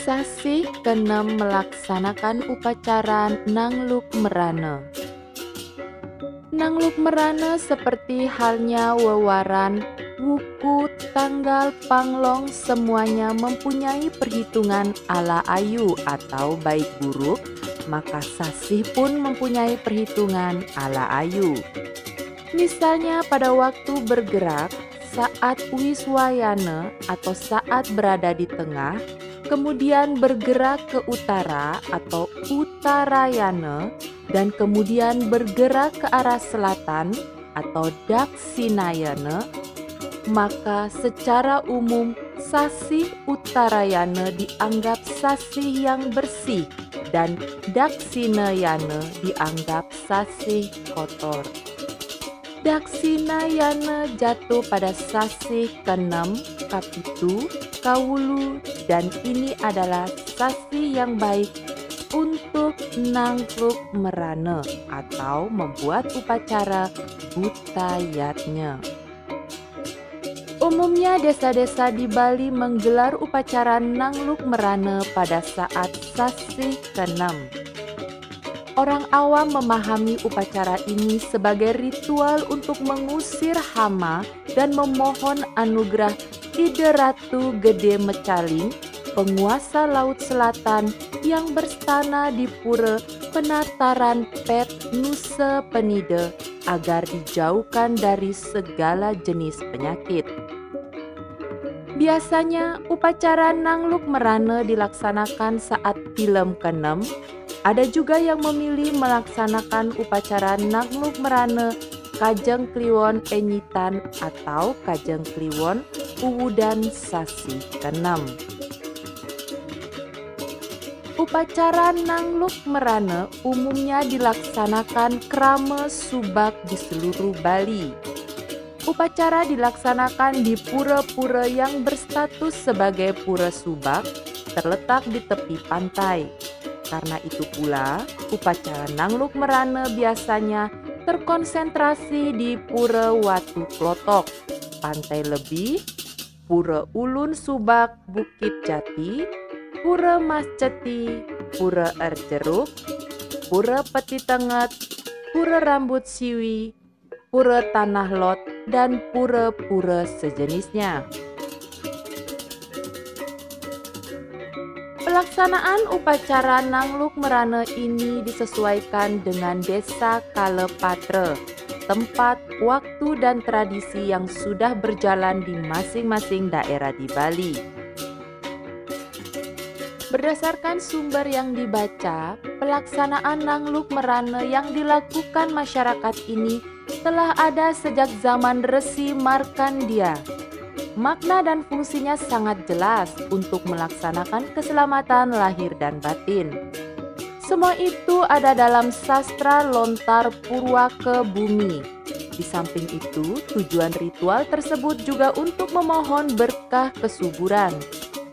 Sasih ke-6 melaksanakan upacara Nangluk Merana. Nangluk Merana seperti halnya wewaran, wuku, tanggal, panglong semuanya mempunyai perhitungan ala ayu atau baik buruk, maka sasih pun mempunyai perhitungan ala ayu. Misalnya pada waktu bergerak, saat wiswayana atau saat berada di tengah, kemudian bergerak ke utara atau utarayana, dan kemudian bergerak ke arah selatan atau daksinayana, maka secara umum sasih utarayana dianggap sasih yang bersih dan daksinayana dianggap sasih kotor. Daksinayana jatuh pada sasih ke-6, kapitu, kawulu, dan ini adalah sasih yang baik untuk Nangluk Merana atau membuat upacara butayatnya. Umumnya desa-desa di Bali menggelar upacara Nangluk Merana pada saat sasih ke-6. Orang awam memahami upacara ini sebagai ritual untuk mengusir hama dan memohon anugerah Ide Ratu Gede Mecaling, penguasa Laut Selatan yang berstana di Pura Penataran Pet Nusa Penida agar dijauhkan dari segala jenis penyakit. Biasanya upacara Nangluk Merane dilaksanakan saat tilem ke-6. Ada juga yang memilih melaksanakan upacara Nangluk Merane Kajeng Kliwon Enyitan atau Kajeng Kliwon Uwudan Sasi ke-6. Upacara Nangluk Merane umumnya dilaksanakan krama subak di seluruh Bali. Upacara dilaksanakan di pura-pura yang berstatus sebagai pura subak terletak di tepi pantai. Karena itu pula, upacara Nangluk Merane biasanya terkonsentrasi di Pura Watu Klotok, Pantai Lebih, Pura Ulun Subak Bukit Jati, Pura Mas Ceti, Pura Erjeruk, Pura Peti Tenget, Pura Rambut Siwi, Pura Tanah Lot, dan pura-pura sejenisnya. Pelaksanaan upacara Nangluk Merane ini disesuaikan dengan desa Kalepatre, tempat, waktu, dan tradisi yang sudah berjalan di masing-masing daerah di Bali. Berdasarkan sumber yang dibaca, pelaksanaan Nangluk Merane yang dilakukan masyarakat ini telah ada sejak zaman Resi Markandia. Makna dan fungsinya sangat jelas untuk melaksanakan keselamatan lahir dan batin. Semua itu ada dalam sastra Lontar Purwaka Bumi. Di samping itu, tujuan ritual tersebut juga untuk memohon berkah kesuburan.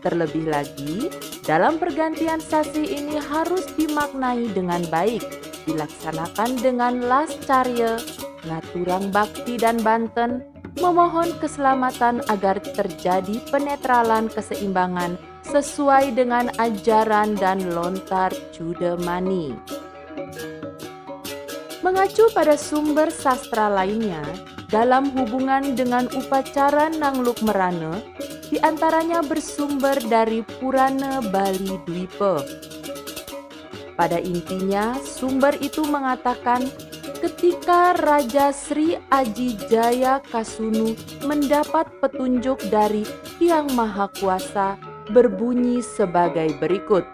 Terlebih lagi, dalam pergantian sasi ini harus dimaknai dengan baik, dilaksanakan dengan las carya, ngaturang bakti dan banten, memohon keselamatan agar terjadi penetralan keseimbangan sesuai dengan ajaran dan lontar Cudemani. Mengacu pada sumber sastra lainnya, dalam hubungan dengan upacara Nangluk Merane, diantaranya bersumber dari Purana Bali Dwipa. Pada intinya, sumber itu mengatakan ketika Raja Sri Aji Jaya Kasunu mendapat petunjuk dari Hyang Maha Kuasa berbunyi sebagai berikut.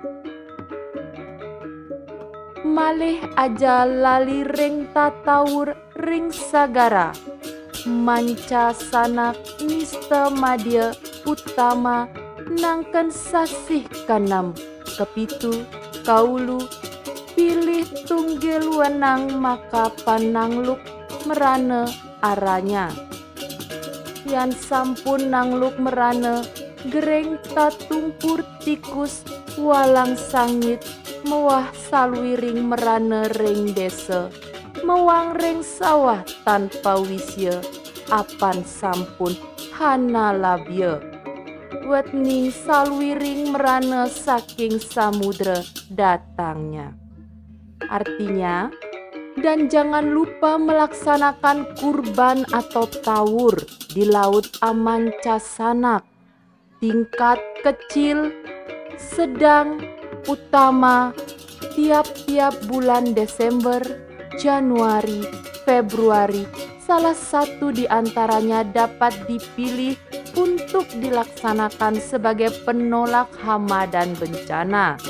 Malih aja lali ring tatawur ring sagara, manca sanak nista madya utama nangken sasih kanam kepitu kaulu pilih tunggil wenang maka panangluk merane aranya. Yan sampun nangluk merane gereng tatumpur tikus walang sangit mewah salwiring merane ring desa mewang ring sawah tanpa wisya apan sampun hana labya. Wetning salwiring merane saking samudra datangnya. Artinya, dan jangan lupa melaksanakan kurban atau tawur di Laut Amanca Sanak, tingkat kecil, sedang, utama, tiap-tiap bulan Desember, Januari, Februari, salah satu di antaranya dapat dipilih untuk dilaksanakan sebagai penolak hama dan bencana.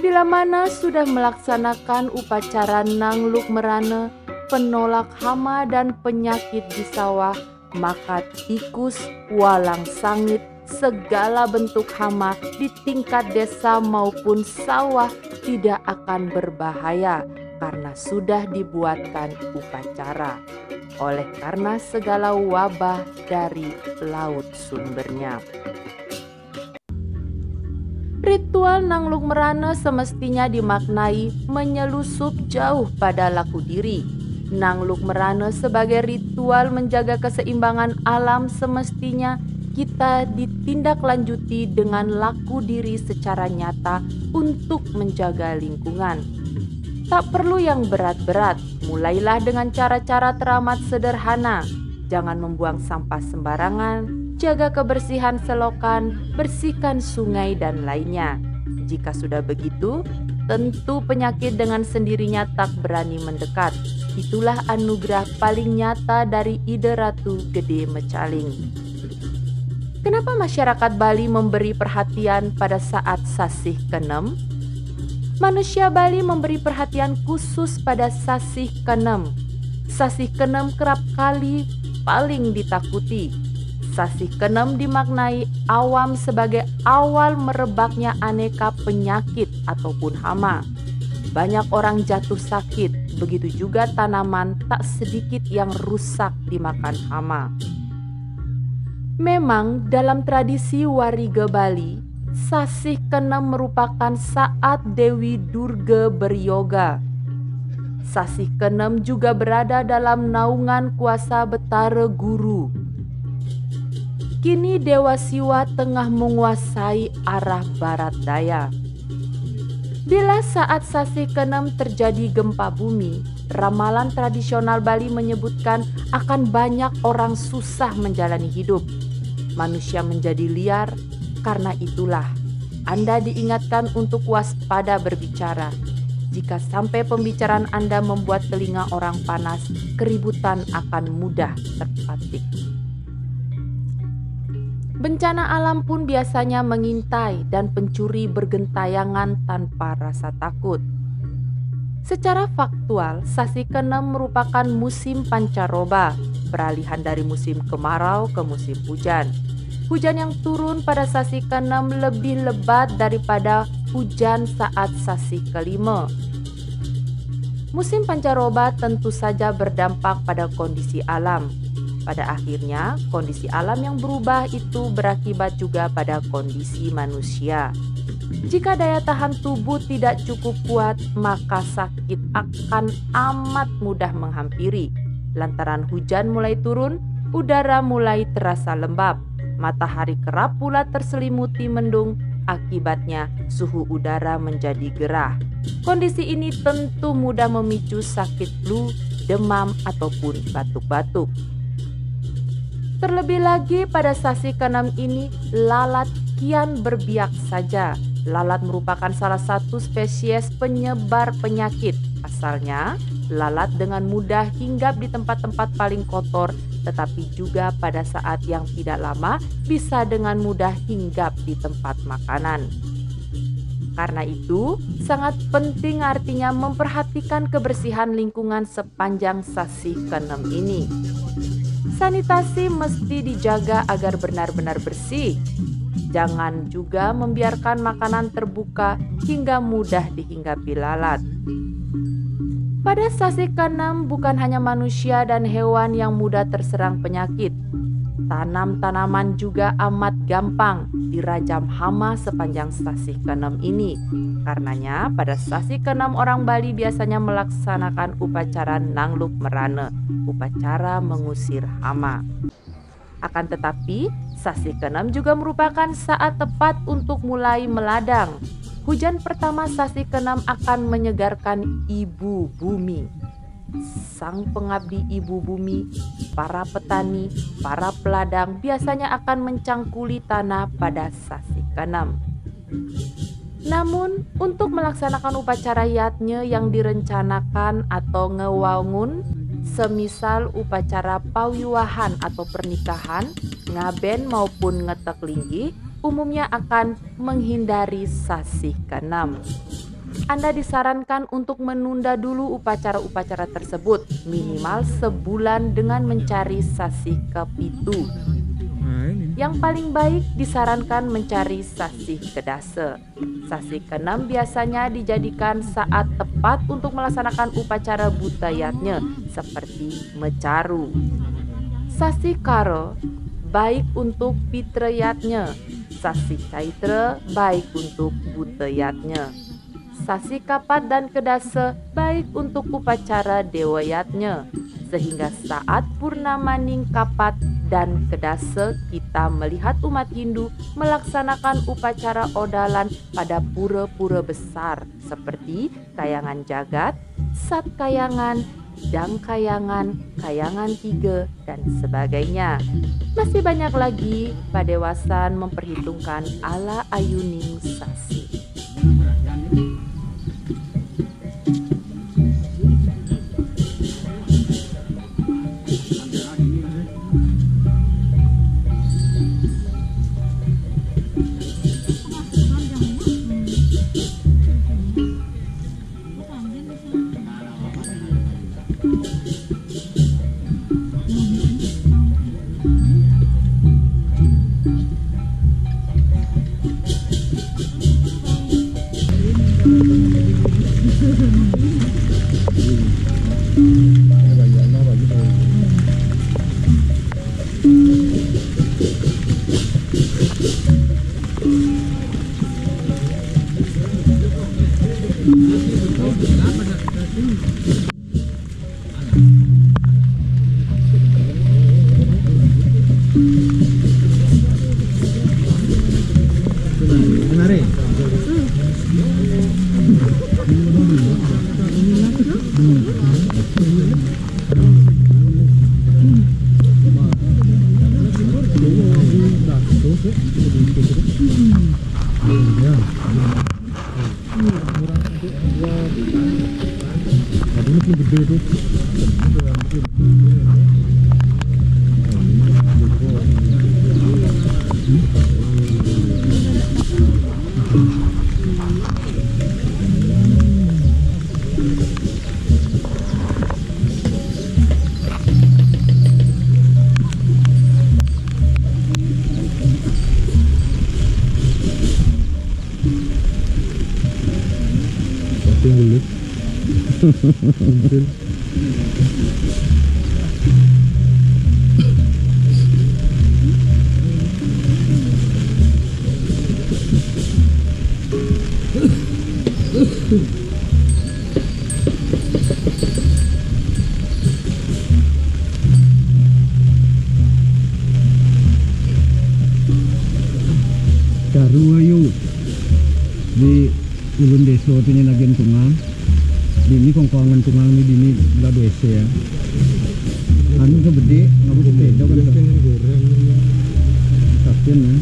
Bila mana sudah melaksanakan upacara Nangluk Merane, penolak hama dan penyakit di sawah, maka tikus, walang sangit, segala bentuk hama di tingkat desa maupun sawah tidak akan berbahaya karena sudah dibuatkan upacara. Oleh karena segala wabah dari laut sumbernya. Ritual Nangluk Merane semestinya dimaknai menyelusup jauh pada laku diri. Nangluk Merane sebagai ritual menjaga keseimbangan alam semestinya kita ditindaklanjuti dengan laku diri secara nyata untuk menjaga lingkungan. Tak perlu yang berat-berat, mulailah dengan cara-cara teramat sederhana. Jangan membuang sampah sembarangan, jaga kebersihan selokan, bersihkan sungai dan lainnya. Jika sudah begitu, tentu penyakit dengan sendirinya tak berani mendekat. Itulah anugerah paling nyata dari ide Ratu Gede Mecaling. Kenapa masyarakat Bali memberi perhatian pada saat sasih ke-6? Manusia Bali memberi perhatian khusus pada sasih ke-6. Sasih ke-6 kerap kali paling ditakuti. Sasih ke-6 dimaknai awam sebagai awal merebaknya aneka penyakit ataupun hama. Banyak orang jatuh sakit, begitu juga tanaman tak sedikit yang rusak dimakan hama. Memang dalam tradisi Warige Bali, sasih ke-6 merupakan saat Dewi Durga beryoga. Sasih ke-6 juga berada dalam naungan kuasa Betara Guru. Kini Dewa Siwa tengah menguasai arah barat daya. Bila saat sasih ke-6 terjadi gempa bumi, ramalan tradisional Bali menyebutkan akan banyak orang susah menjalani hidup. Manusia menjadi liar, karena itulah Anda diingatkan untuk waspada berbicara. Jika sampai pembicaraan Anda membuat telinga orang panas, keributan akan mudah terpatik. Bencana alam pun biasanya mengintai dan pencuri bergentayangan tanpa rasa takut. Secara faktual, sasih ke-6 merupakan musim pancaroba, peralihan dari musim kemarau ke musim hujan. Hujan yang turun pada sasih ke-6 lebih lebat daripada hujan saat sasih ke-5. Musim pancaroba tentu saja berdampak pada kondisi alam. Pada akhirnya, kondisi alam yang berubah itu berakibat juga pada kondisi manusia. Jika daya tahan tubuh tidak cukup kuat, maka sakit akan amat mudah menghampiri. Lantaran hujan mulai turun, udara mulai terasa lembab. Matahari kerap pula terselimuti mendung, akibatnya suhu udara menjadi gerah. Kondisi ini tentu mudah memicu sakit flu, demam, ataupun batuk-batuk. Terlebih lagi pada sasih ke-6 ini, lalat kian berbiak saja. Lalat merupakan salah satu spesies penyebar penyakit. Asalnya, lalat dengan mudah hinggap di tempat-tempat paling kotor, tetapi juga pada saat yang tidak lama bisa dengan mudah hinggap di tempat makanan. Karena itu, sangat penting artinya memperhatikan kebersihan lingkungan sepanjang sasih ke-6 ini. Sanitasi mesti dijaga agar benar-benar bersih. Jangan juga membiarkan makanan terbuka hingga mudah dihinggapi lalat. Pada sasih ke-6 bukan hanya manusia dan hewan yang mudah terserang penyakit. Tanaman juga amat gampang dirajam hama sepanjang sasih ke-6 ini. Karenanya pada sasih ke-6 orang Bali biasanya melaksanakan upacara Nangluk Merana, upacara mengusir hama. Akan tetapi, sasih ke-6 juga merupakan saat tepat untuk mulai meladang. Hujan pertama sasih ke-6 akan menyegarkan ibu bumi. Sang pengabdi ibu bumi, para petani, para peladang biasanya akan mencangkuli tanah pada sasih ke-6. Namun, untuk melaksanakan upacara yatnya yang direncanakan atau ngewangun, semisal upacara pawiwahan atau pernikahan, ngaben maupun ngetek linggih, umumnya akan menghindari sasih ke-6. Anda disarankan untuk menunda dulu upacara-upacara tersebut minimal sebulan dengan mencari sasih ke-7. Yang paling baik disarankan mencari sasih kedase. Sasih ke-6 biasanya dijadikan saat tepat untuk melaksanakan upacara butayatnya seperti mecaru. Sasih karo baik untuk pitrayatnya. Sasih caitra baik untuk butayatnya. Sasih kapat dan kedase baik untuk upacara dewayatnya. Sehingga saat purnamaning kapat dan kedase kita melihat umat Hindu melaksanakan upacara odalan pada pura-pura besar seperti Kayangan Jagat, Sat Kayangan, Dang Kayangan, Kayangan 3, dan sebagainya. Masih banyak lagi padewasan memperhitungkan ala ayuning sasi. Menarik. Karu ayu di ulun desa tu nya nagen tungang dini kongkongan tungang ni dini belah desa ya anu tu gede ngabu sepeda kan goreng tapi ya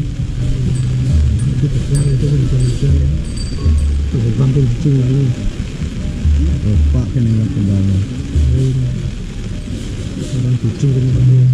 itu pesan itu bisa tu bantu kucing ni pak kena ngat pedal orang kucing kena pedal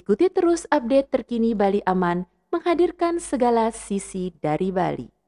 Ikuti terus update terkini Bali Aman, menghadirkan segala sisi dari Bali.